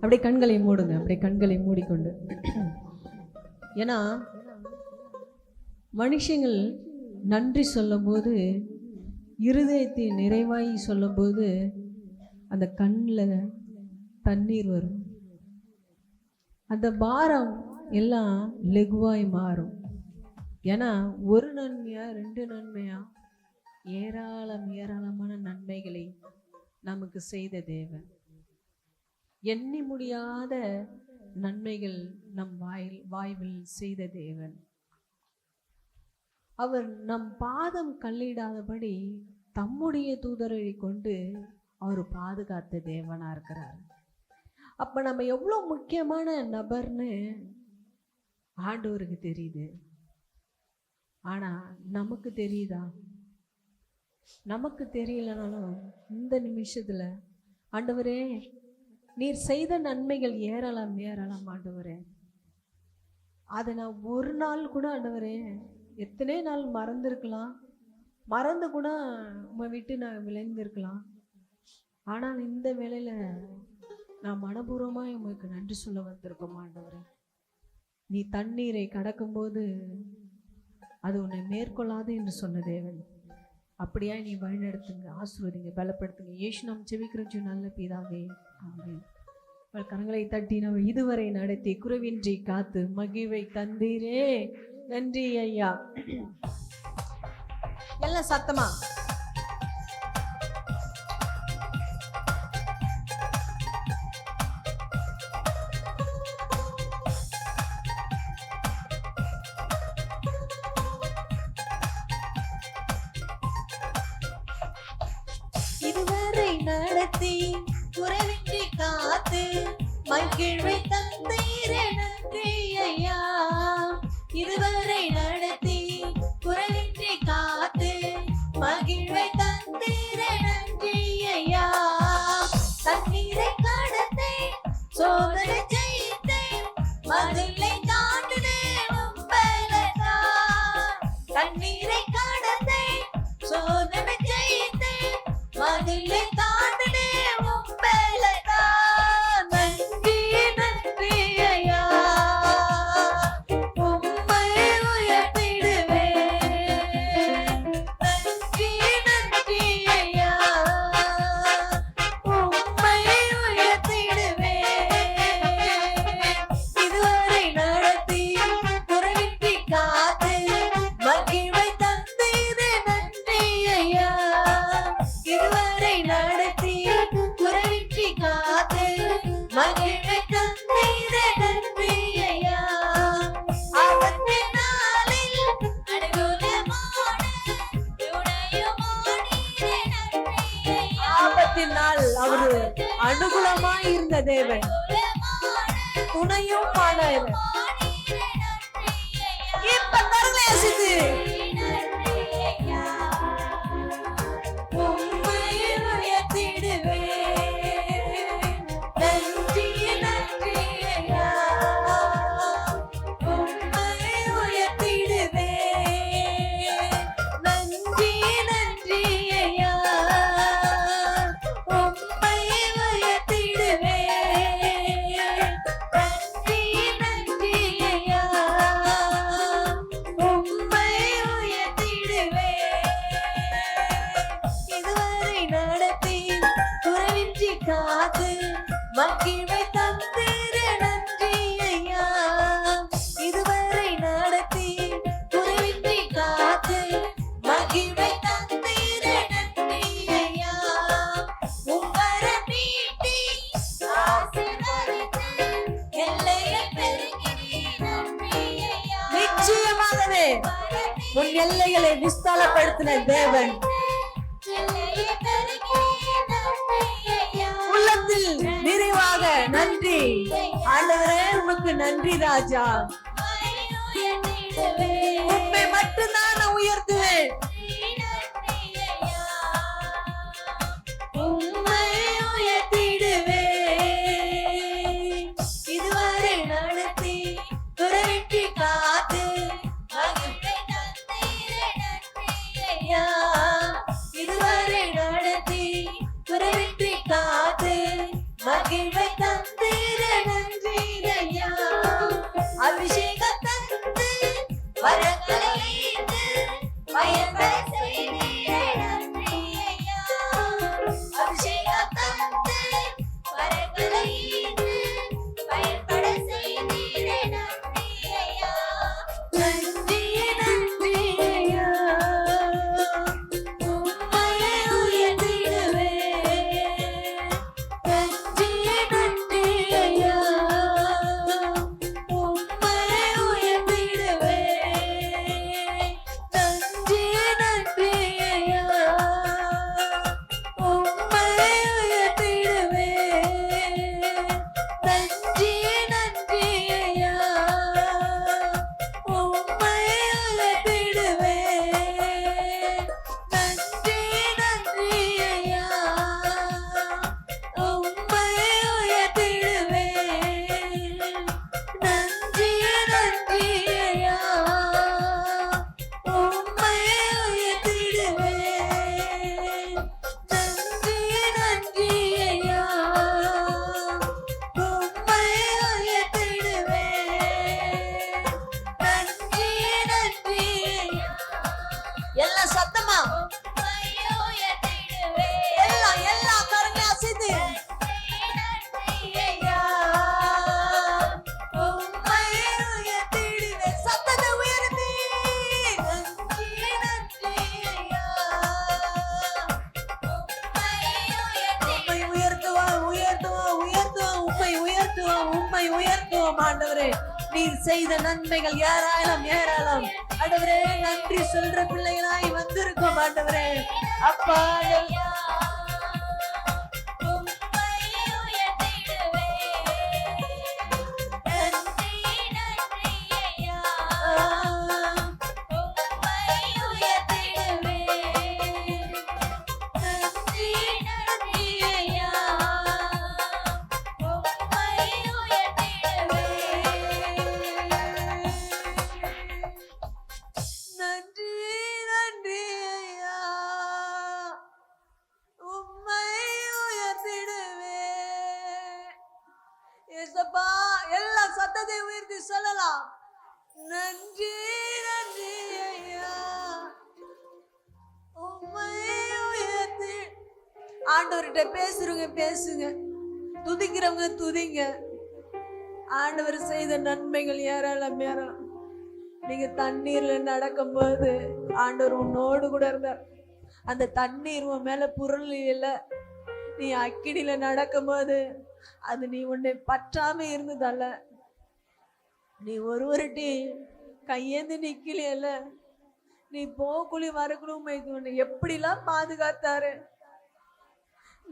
அப்படியே கண்களை மூடுங்க, அப்படியே கண்களை மூடிக்கொண்டு. ஏன்னா மனுஷங்கள் நன்றி சொல்லும்போது, இருதயத்தை நிறைவாய் சொல்லும்போது அந்த கண்ணில் தண்ணீர் வரும். அந்த பாரம் எல்லாம் லெகுவாய் மாறும். ஏன்னா ஒரு நன்மையா 2 நன்மையா ஏராளமான நன்மைகளை நமக்கு செய்த தேவன். எண்ணி முடியாத நன்மைகள் நம் வாய்வில் செய்த தேவன். அவர் நம் பாதம் கல்லிடாதபடி தம்முடைய தூதரை கொண்டு அவர் பாதுகாத்த தேவனா இருக்கிறார். அப்ப நம்ம எவ்வளோ முக்கியமான நபர்னு ஆண்டவருக்கு தெரியுது. ஆனா நமக்கு தெரியுதா? நமக்கு தெரியலனாலும் இந்த நிமிஷத்துல, ஆண்டவரே நீர் செய்த நன்மைகள் ஏராளம் ஆண்டவரே, அதை நான் ஒரு நாள் கூட ஆண்டவரே எத்தனை நாள் மறந்துருக்கலாம், மறந்து கூட உம்மை விட்டு நான் விளைந்திருக்கலாம். ஆனால் இந்த வேளையில நான் மனப்பூர்வமாக உமக்கு நன்றி சொல்ல வந்திருக்கோம் ஆண்டவரே. நீ தண்ணீரை கடக்கும்போது அது உன்னை மேற்கொள்ளாது என்று சொன்ன தேவன். அப்படியா நீ வழிநடத்துங்க, ஆசீர்வதிங்க, பலப்படுத்துங்க. இயேசு நாம் ஜெபிக்கிறோம் நல்ல பிதாவே, ஆமென். கரங்களை தட்டி நம்ம இதுவரை நடத்தி குறைவின்றி காத்து மகிழ்வை தந்தீரே, நன்றி ஐயா. எல்லாம் சத்தமா இதுவரை நடத்தி குறைவின்றி காத்து மகிழ்வை தந்தீரே, நன்றி ஐயா. இதுவரை நடத்தி குறைவின்றி காத்து மகிழ்வை தந்தீரே, நன்றி ஐயா. தண்ணீரை கடந்தேன், சோதனை ஜெயித்தேன், மதிலை தாண்டினேன் உம்பலதான். தண்ணீரை கடந்தேன், சோதனை ஜெயித்தேன், மதிலை தாண்டினேன் உம்பலதான். நன்றி நன்றி ஐயா, உம்மை உயர்த்திடுவேன். நன்றி நன்றி ஐயா, உம்மை உயர்த்திடுவேன். இதுவரை நடத்தி குறைவின்றி காத்து மகிழ்வை தந்தீரே, நன்றி ஐயா. இதுவரை நடத்தி குறைவின்றி காத்து மகிழ்வை தந்தீரே, நன்றி ஐயா. ஆபத்தின் நாளில் அனுகூலமான துணையுமானீரே, நன்றி ஐயா. ஆபத்தின் நாள் அவரு அனுகூலமாய் இருந்த தேவன், துணையும் ஆனார். இப்ப கரங்களை அசைத்து காத்து மகிழ்வை தந்தீரே, நன்றி ஐயா. இதுவரை நடத்தி குறைவின்றி காத்து மகிழ்வை தந்தீரே, நன்றி ஐயா. உங்கரம் நீட்டி ஆசீர்வதித்து எல்லையை பெருக்கினீர், நன்றி ஐயா. நிச்சயமாகவே உன் எல்லைகளை விஸ்தாலப்படுத்தின தேவன், உள்ளத்தில் நிறைவாக நன்றி ஆண்டவரே, உமக்கு நன்றி ராஜா. உம்மை மட்டும்தான் நான் உயர்த்துவேன். உம்மை உயர்த்திடுவேன். இதுவரை நடத்தி குறைவின்றி காத்து மகிழ்வை தந்தீரே, நன்றி ஐயா. இதுவரை நடத்தி குறைவின்றி காத்து மகிழ்வை தந்தீரே, உயர்த்துவோம், உம்மை உயர்த்துவோம் ஆண்டவரே. நீர் செய்த நன்மைகள் ஏராளம் ஏராளம் ஆண்டவரே. நன்றி சொல்ற பிள்ளைகளாய் வந்திருக்கோம் ஆண்டவரே. அப்பா எல்லா சத்தத்தை உயர்த்தி சொல்லலாம். நன்றி நன்றி ஐயா, உம்மை உயர்த்தி. ஆண்டவர்கிட்ட பேசுறவங்க பேசுங்க, துதிக்கிறவங்க துதிங்க. ஆண்டவர் செய்த நன்மைகள் ஏராளம் ஏராளம். நீங்க தண்ணீர்ல நடக்கும் போது ஆண்டவர் உன்னோடு கூட இருந்தார். அந்த தண்ணீர் உன் மேல புரள் இல்லை. நீ அக்கினியில நடக்கும் போது அது நீ உன்னை பற்றாம இருந்ததல்ல. நீ ஒருவருட்டி கையேந்து நிக்கலையல்ல. நீ போக்குழி வரக்கணும் உன்னை எப்படிலாம் பாதுகாத்தாரு.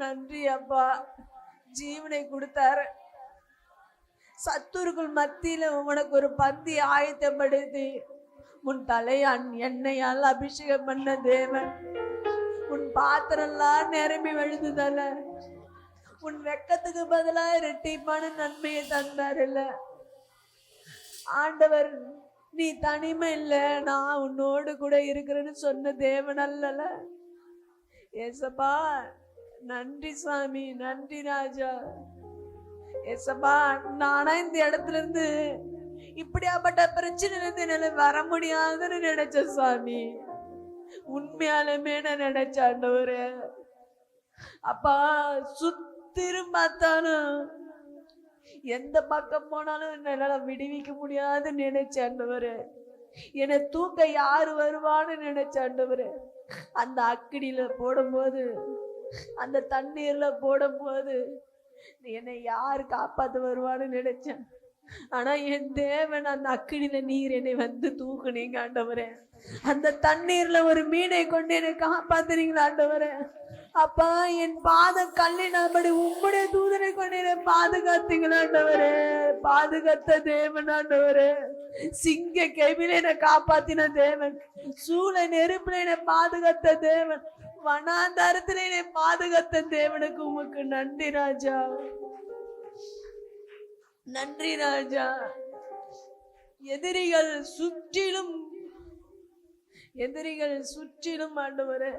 நன்றி அப்பா. ஜீவனை கொடுத்தாரு. சத்துருக்குள் மத்தியில உனக்கு ஒரு பந்தி ஆயத்தப்படுத்தி உன் தலையை எண்ணெயால் அபிஷேகம் பண்ண தேவன். உன் பாத்திரம்லாம் நிரம்பி வழுதுதல்ல. உன் வெக்கத்துக்கு பதிலா இரட்டிப்பான நன்மையை தந்தாருல்ல ஆண்டவர். நீ தனிமை இல்ல, நான் உன்னோடு கூட இருக்கிறேன்னு சொன்ன தேவன் அல்லல. ஏசப்பா நன்றி சாமி, நன்றி ராஜா. ஏசப்பா நானா இந்த இடத்துல இருந்து இப்படியாப்பட்ட பிரச்சனையில இருந்து என்னால வர முடியாதுன்னு நினைச்ச சாமி. உண்மையாலுமே நான் நினைச்ச ஆண்டவரே. அப்பா சுத்திரும் பார்த்தாலும் எந்த பக்கம் போனாலும் என்னால விடுவிக்க முடியாதுன்னு நினைச்ச ஆண்டவரே. என்னை தூக்க யாரு வருவான்னு நினைச்ச ஆண்டவரே. அந்த அக்கினியில போடும்போது, அந்த தண்ணீர்ல போடும்போது என்னை யாரு காப்பாத்த வருவான்னு நினைச்சேன். ஆனா என் தேவன் அந்த அக்கினியில நீர் என்னை வந்து தூக்குனீங்க ஆண்டவரே. அந்த தண்ணீர்ல ஒரு மீனை கொண்டு என்னை காப்பாத்துறீங்களா ஆண்டவரே. அப்பா என் பாதம் கல்லினபடி உம்முடைய தூதனை கொண்டு என்னை பாதுகாத்தீங்களா ஆண்டவரே. பாதுகாத்த தேவன் ஆண்டவரே. சிங்க கெபில என்னை காப்பாத்தின தேவன். சூளை நெருப்புல என்னை பாதுகாத்த தேவன். வனாந்தரத்துல என்னை பாதுகாத்த தேவனுக்கு உமக்கு நன்றி ராஜா, நன்றி ராஜா. எதிரிகள் சுற்றிலும் ஆண்டவரே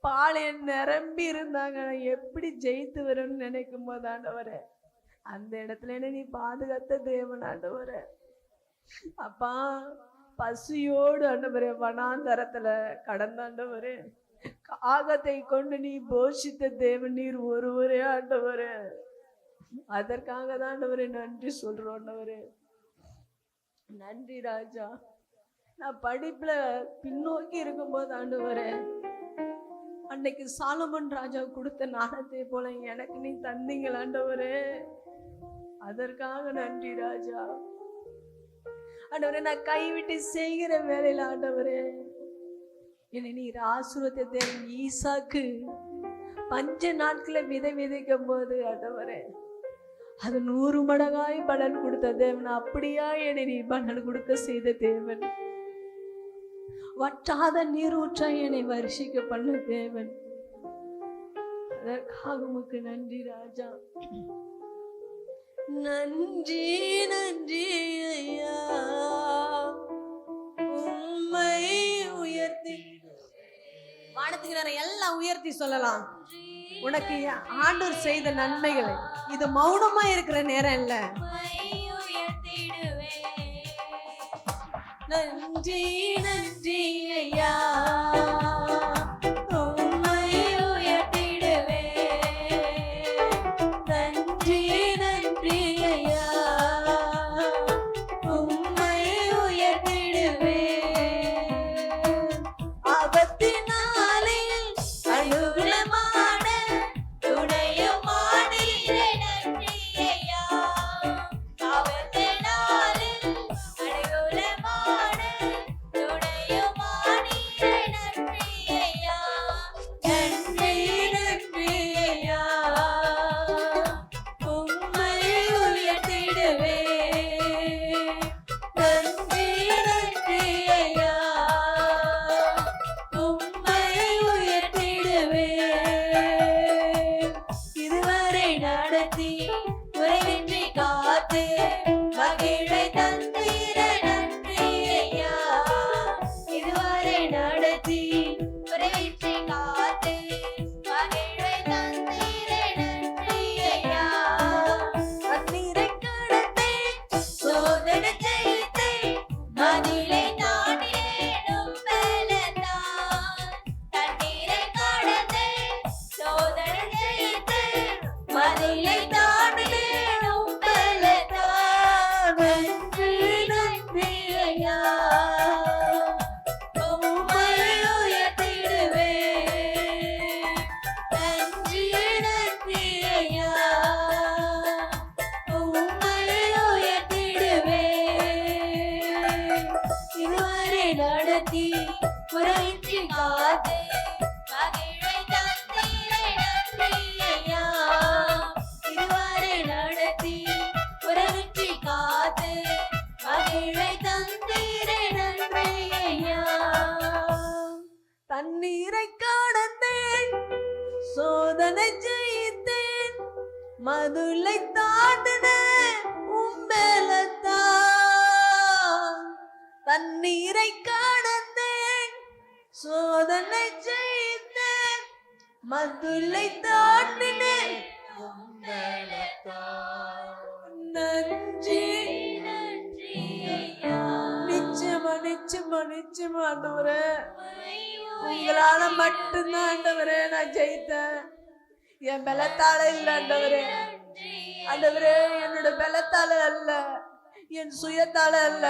பாளையம் நிரம்பி இருந்தாங்க. எப்படி ஜெயித்து வரும்னு நினைக்கும் போது ஆண்டவரே அந்த இடத்துல என்ன நீ பாதுகாத்த தேவன் ஆண்டவரே. அப்பா பசியோடு ஆண்டவரே வனாந்தரத்துல கடந்தாண்டவரே. காகத்தை கொண்டு நீ போஷித்த தேவன் நீர் ஒருவரே ஆண்டவரே. அதற்காக தான் ஆண்டவரே நன்றி சொல்றோம் ஆண்டவரே. நன்றி ராஜா. நான் படிப்புல பின்னோக்கி இருக்கும்போது ஆண்டவரே அன்னைக்கு சாலமன் ராஜா கொடுத்த ஞானத்தை போல எனக்கு நீ தந்தீங்கள் ஆண்டவரே. அதற்காக நன்றி ராஜா. ஆண்டவரே நான் கைவிட்டு செய்கிற வேலையில ஆண்டவரே என்னை நீர் ஆசீர்வதித்த ஈசாக்கு பஞ்ச நாட்களை விதைக்கும் போது ஆண்டவரே அது 100 மடங்காய் பலன் கொடுத்த தேவன். அப்படியா என்னை நீ பலன் கொடுக்க செய்த தேவன். வற்றாத நீரூற்றாய் என்னை வருஷிக்க பண்ண தேவன். அதற்காக உமக்கு நன்றி ராஜா. நன்றி நன்றி ஐயா, உம்மை உயர்த்தி. வானத்துக்கு நேரம் எல்லாம் உயர்த்தி சொல்லலாம். உனக்கு ஆண்டவர் செய்த நன்மைகளை. இது மௌனமா இருக்கிற நேரம் இல்ல. நன்றி நன்றி ஐயா, உம்மை உயர்த்திடுவே. நன்றி நன்றி ஐயா, உம்மை உயர்த்திடுவே. ஆபத்தினாலே அனுகூலமான துணையுமானீரே. நன்றி ஐயா, சோதனை ஜெயித்தேன், மதுளை தாண்டினேன் உம்பேலத்தான். தண்ணீரை கடந்தேன், சோதனை ஜெயித்தேன், மதுளை தாண்டினேன் நன்றி. நிச்சயமா நிச்சயமா நிச்சயமா ஆண்டவரே, உங்களால மட்டும்தான் ஆண்டவரே நான் ஜெயித்தேன். என் பலத்தால இல்ல ஆண்டவரே. ஆண்டவரே, என்னோட பலத்தால அல்ல, என் சுயத்தால அல்ல,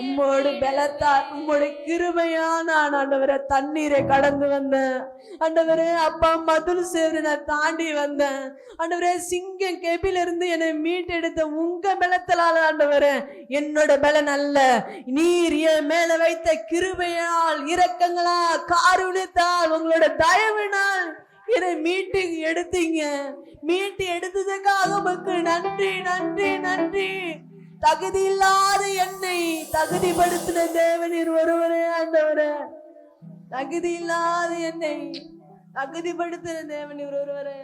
உம்மோடு பலத்தால் உம்முடைய கிருபையா நான் ஆண்டவரே தண்ணீரை கடந்து வந்தேன் ஆண்டவரே. அப்பா மதுள் சேரு நான் தாண்டி வந்தேன் ஆண்டவரே. சிங்கம் கெபில இருந்து என்னை மீட்டெடுத்த உங்க பலத்தால ஆண்டவரே, என்னோட பலன் அல்ல. நீர் என் மேல வைத்த கிருபையால், இரக்கங்களா, காருண்யத்தால், உங்களோட தயவினால் என்னை மீட்டு எடுத்தீங்க. மீட்டு எடுத்ததுக்காக உமக்கு நன்றி நன்றி நன்றி. தகுதி இல்லாத என்னை தகுதிப்படுத்தின தேவனீர் ஒருவரே ஆண்டவரே. தகுதி இல்லாத என்னை தகுதிப்படுத்தின தேவனீர் ஒருவரே.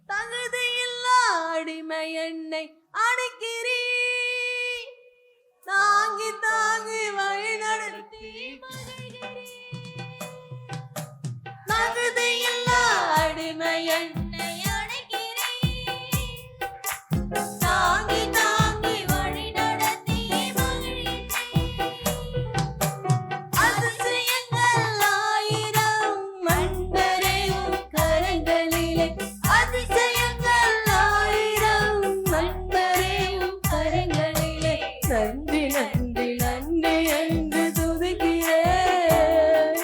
தகுதி இல்லா அடிமை என்னை அணைக்கிறீ, தாங்கி தாங்கி வழி நடத்தி. தகுதி இல்லா அடிமை என்னை தாங்கி தாங்கி வழி நடத்தி அதிசயங்கள் ஆயிரம் மன்பரே கரங்களிலே. அதிசயங்கள் ஆயிரம் மன்பரே கரங்களிலே. நன்றி நன்றி நன்றி என்று துதிக்கிறேன்.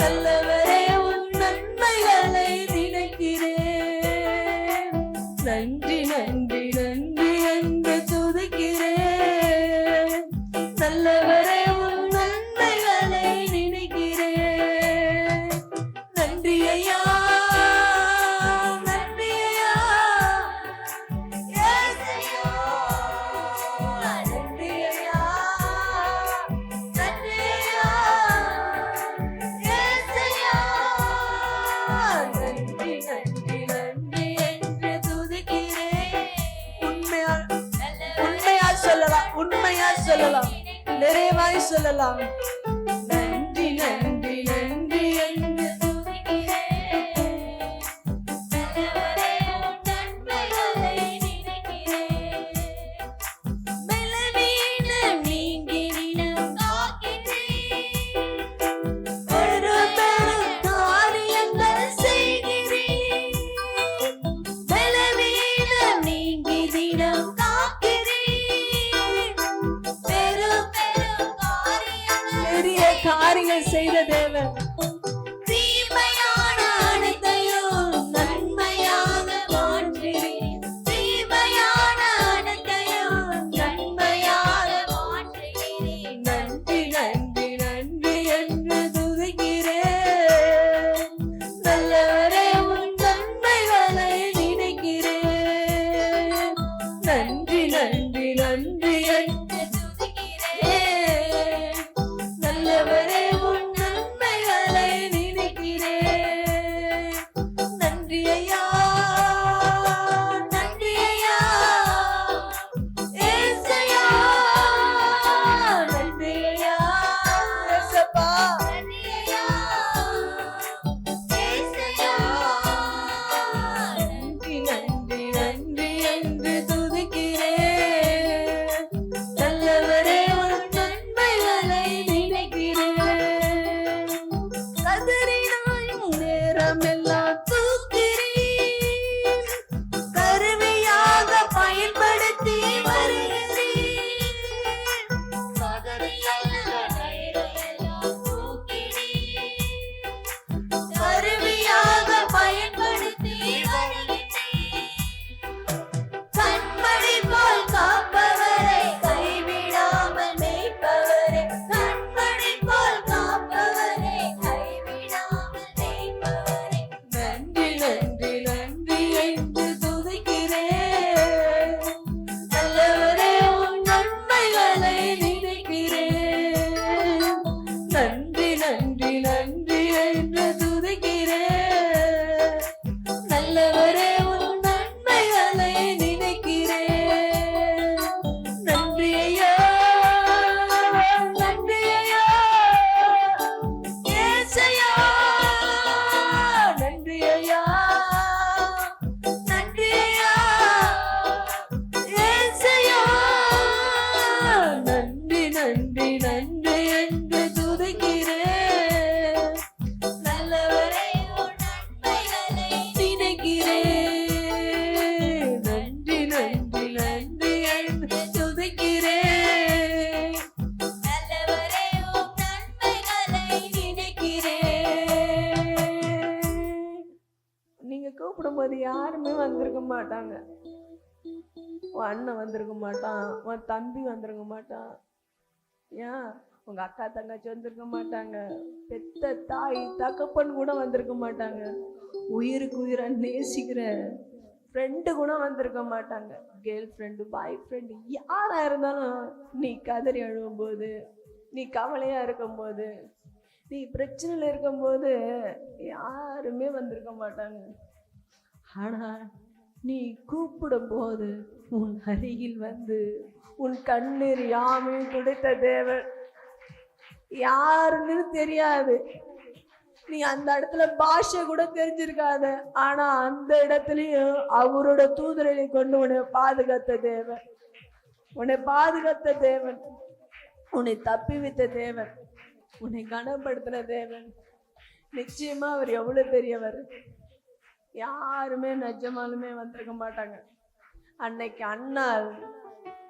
நல்லவரே உன் நன்மைகளை நினைக்கிறேன். நன்றி நன்றி நன்றி என்று துதிக்கிறேன். நல்லவரே உன் நன்மைகளை நினைக்கிறேன். நன்றி ஐயா, நன்றி ஐயா, ஏசையா. நன்றி ஐயா, நன்றி ஐயா, ஏசையா. நன்றி நன்றி நன்றி என்று துதிக்கிறேன். உண்மையா சொல்லலாம், உண்மையா சொல்லலாம், நிறைவாய் சொல்லலாம். நன்றி நன்றி நன்றி என்று துதிக்கிறேன். நல்லவரே உன் நன்மைகளை நினைக்கிறேன். பலவீனம் நீங்கி நிலம் காக்கிறேன். பெரும் பெரும் காரியங்கள் செய்கிறேன். பலவீனம் நீங்கி தினம் காக்கிறேன். பெரும் பெரும் காரியங்கள், பெரிய காரியங்கள் செய்த தேவன். தீமையான அனைத்தையும் நன்மையாக மாற்றுகிறேன். தீமையான அனைத்தையும் நன்மையாக மாற்றுகிறேன். நன்றி நன்றி நன்றி என்று துதிக்கிறேன். நல்லவரே உன் நன்மைகளை நினைக்கிறேன். நன்றி நன்றி நன்றி என்று துதிக்கிறேன். நல்லவரே உன் நன்மைகளை நினைக்கிறேன். நன்றி ஐயா, நன்றி ஐயா, ஏசையா. நன்றி ஐயா, ஏசப்பா. நன்றி ஐயா, ஏசையா. நன்றி நன்றி நன்றி என்று துதிக்கிறேன். நல்லவரே உன் நன்மைகளை நினைக்கிறேன். கதறினாய் நேரம் எல்லாம் தூக்கிறேன். கூப்பிடும்போது யாருமே வந்திருக்க மாட்டாங்க. உன் அண்ணன் வந்திருக்க மாட்டான், உன் தம்பி வந்திருக்க மாட்டான், ஏன் உங்க அக்கா தங்கச்சி வந்திருக்க மாட்டாங்க, பெத்த தாய் தகப்பன் கூட வந்திருக்க மாட்டாங்க, உயிருக்கு உயிரை நேசிக்கிற ஃப்ரெண்டு கூட வந்திருக்க மாட்டாங்க, கேர்ள் ஃப்ரெண்டு பாய் ஃப்ரெண்டு யாரா இருந்தாலும் நீ கதறி அழுவும்போது, நீ கவலையா இருக்கும்போது, நீ பிரச்சனையில் இருக்கும்போது யாருமே வந்திருக்க மாட்டாங்க. ஆனா நீ கூப்பிடும் போது உன் அருகில் வந்து உன் கண்ணீர் யாமையும் துடைத்த தேவன். யாருன்னு தெரியாது, நீ அந்த இடத்துல பாஷை கூட தெரிஞ்சிருக்காத, ஆனா அந்த இடத்துலயும் அவரோட தூதரை கொண்டு உன்னை பாதுகாத்த தேவன், உன்னை பாதுகாத்த தேவன், உன்னை தப்பி வைத்த தேவன், உன்னை கனப்படுத்தின தேவன். நிச்சயமா அவர் எவ்வளவு பெரியவர். யாருமே நிஜமாலுமே வந்திருக்க மாட்டாங்க. அன்னைக்கு அண்ணாள்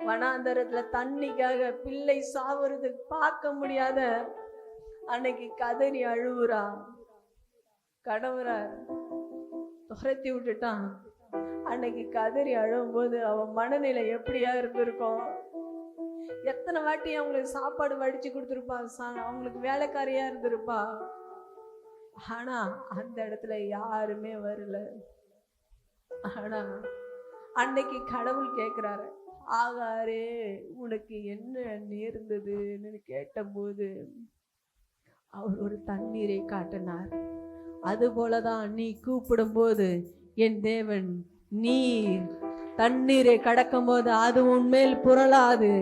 வனாந்தரத்துல தண்ணிக்காக பிள்ளை சாவுறது பார்க்க முடியாத அன்னைக்கு கதறி அழுவுறா. கடவுரை துரத்தி விட்டுட்டான். அன்னைக்கு கதறி அழுவும்போது அவன் மனநிலை எப்படியா இருந்திருக்கும். எத்தனை வாட்டி அவங்களுக்கு சாப்பாடு வடிச்சு கொடுத்துருப்பா, அவங்களுக்கு வேலைக்காரியா இருந்திருப்பா. ஆனா அந்த இடத்துல யாருமே வரல. ஆனா அன்னைக்கு கடவுள் கேட்கிறாரு, ஆகாரே உனக்கு என்ன நேர்ந்ததுன்னு கேட்டபோது அவர் ஒரு தண்ணீரை காட்டினார். அது போலதான் நீ கூப்பிடும் போது என் தேவன் நீர் தண்ணீரை கடக்கும் போது அது உன்மேல் புரளாது,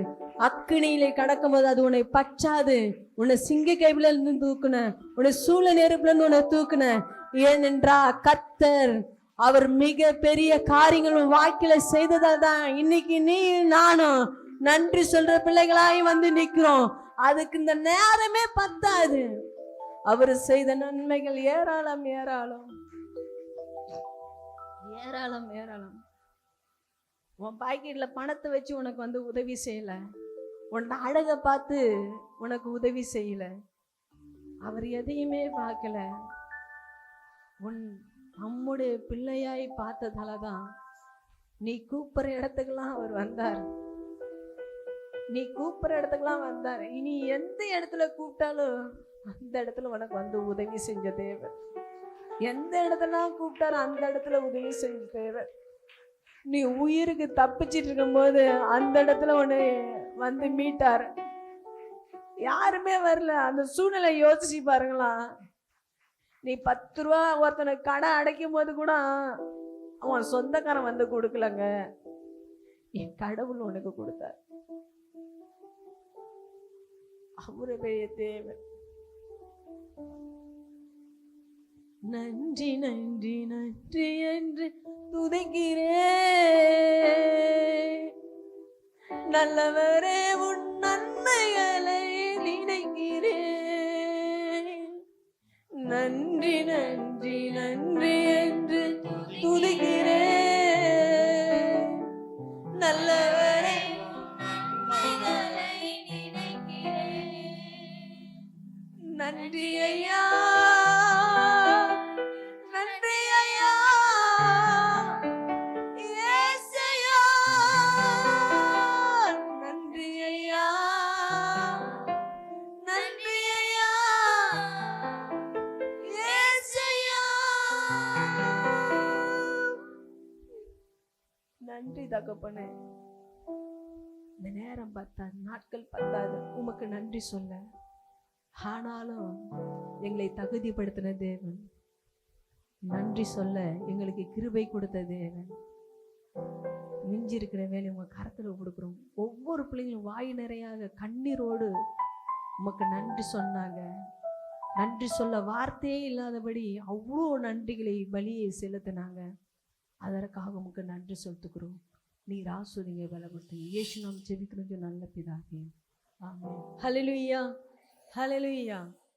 அக்கினியிலே கடக்கும் போது அது உன்னை பச்சாது. உன்னை சிங்க கைவில இருந்து தூக்குன, உன்னை சூழ நெருப்புல இருந்து உன்னை தூக்குன. ஏனென்றா கர்த்தர் அவர் மிக பெரிய காரியங்கள் வாழ்க்கையில செய்ததால் தான் இன்னைக்கு நீ நானும் நன்றி சொல்ற பிள்ளைகளாய் வந்து நிக்கிறோம். அதுக்கு இந்த நேரமே பத்தாது. அவர் செய்த நன்மைகள் ஏராளம் ஏராளம் ஏராளம் ஏராளம். உன் பாக்கெட்ல பணத்தை வச்சு உனக்கு வந்து உதவி செய்யல, உன் அழகை பார்த்து உனக்கு உதவி செய்யல, அவர் எதையுமே பார்க்கல. நம்முடைய பிள்ளையாய் பார்த்ததாலதான் நீ கூப்பிடுற இடத்துக்கெல்லாம் அவர் வந்தார். நீ கூப்பிடுற இடத்துக்கெல்லாம் வந்தார். இனி எந்த இடத்துல கூப்பிட்டாலும் அந்த இடத்துல உனக்கு வந்து உதவி செஞ்ச தேவன். எந்த இடத்துல கூப்பிட்டாரு அந்த இடத்துல உதவி செஞ்ச தேவன். நீ உயிருக்கு தப்பிச்சிட்டு இருக்கும்போது அந்த இடத்துல உன்னை வந்து மீட்டார். யாருமே வரல. அந்த சூழ்நிலை யோசிச்சு பாருங்களா. நீ 10 ரூபா ஒருத்தனை கடை அடைக்கும் போது கூட அவன் சொந்தக்காரன் வந்து கொடுக்கலங்க, என் கடவுள் உனக்கு கொடுத்தார். அவரு பெரிய தேவன். நன்றி நன்றி நன்றி என்று துதிக்கிறேன், நல்லவரே உன் நன்மைகளை நினைக்கிறேன். நன்றி நன்றி நன்றி என்று துதிக்கிறேன், நல்லவரே நன்றி ஐயா, நன்றி ஐயா, இயேசையா, நன்றி ஐயா, நன்றி ஐயா, இயேசையா. நன்றி தகப்பனே. இந்த நேரம் பத்தாது, நாட்கள் பத்தாது உமக்கு நன்றி சொல்ல. ஆனாலும் எங்களை தகுதிப்படுத்தின தேவன், நன்றி சொல்ல எங்களுக்கு கிருபை கொடுத்த தேவன். மிஞ்சி இருக்கிற வேலை உங்க கரத்துல கொடுக்குறோம். ஒவ்வொரு பிள்ளைங்களும் வாய் நிறையாக கண்ணீரோடு உமக்கு நன்றி சொன்னாங்க. நன்றி சொல்ல வார்த்தையே இல்லாதபடி அவ்வளோ நன்றிகளை பலியை செலுத்தினாங்க. அதற்காக உமக்கு நன்றி செலுத்துக்கிறோம். நீர் ஆசீர்வதிங்க, பலப்படுத்துங்க. இயேசு நாம் ஜெபிக்கிறோம் நல்ல பிதாவே, ஆமென். ஹல்லேலூயா, ஹல்லேலூயா.